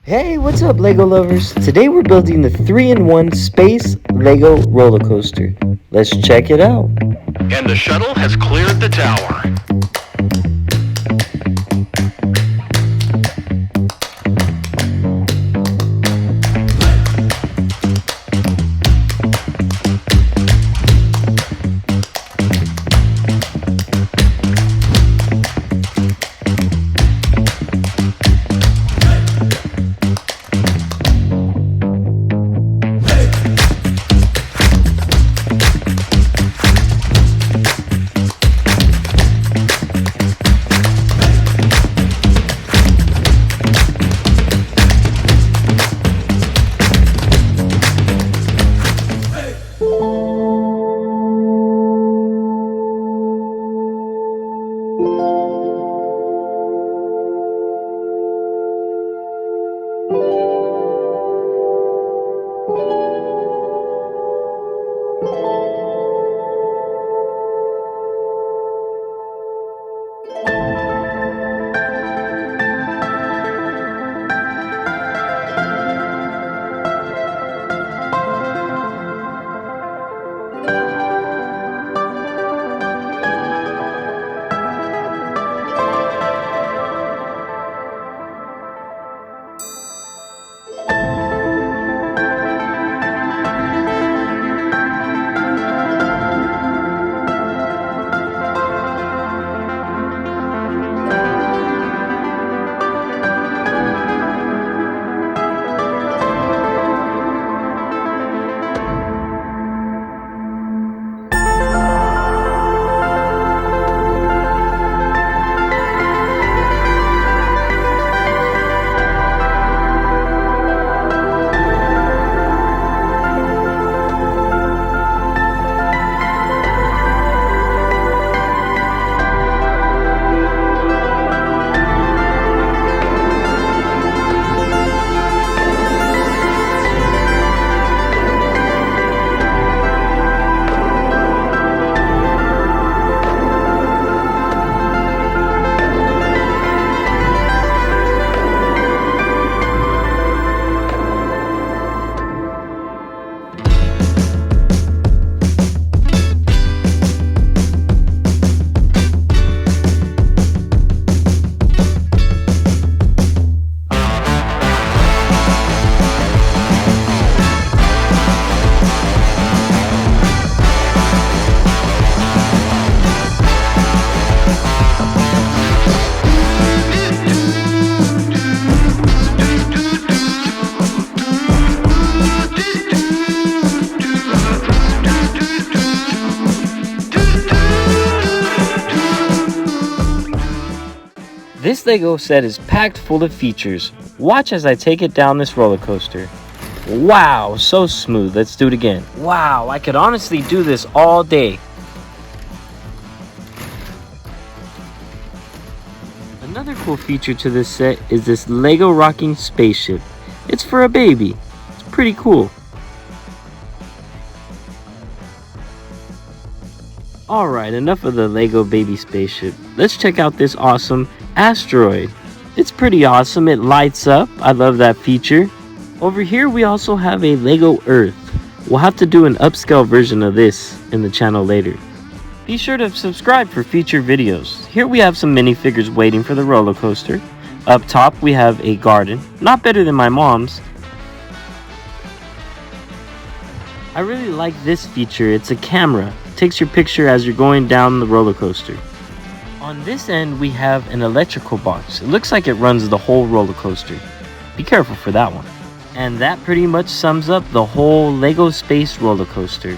Hey, what's up, Lego lovers? Today we're building the 3-in-1 Space Lego roller coaster. Let's check it out. And the shuttle has cleared the tower. This Lego set is packed full of features. Watch as I take it down this roller coaster. Wow, so smooth. Let's do it again. Wow, I could honestly do this all day. Another cool feature to this set is this Lego rocking spaceship. It's for a baby. It's pretty cool. Alright, enough of the Lego baby spaceship. Let's check out this awesome asteroid. It's pretty awesome. It lights up. I love that feature. Over here we also have a Lego Earth. We'll have to do an upscale version of this in the channel later. Be sure to subscribe for future videos. Here we have some minifigures waiting for the roller coaster. Up top we have a garden. Not better than my mom's. I really like this feature. It's a camera. It takes your picture as you're going down the roller coaster. On this end we have an electrical box. It looks like it runs the whole roller coaster. Be careful for that one. And that pretty much sums up the whole Lego Space roller coaster.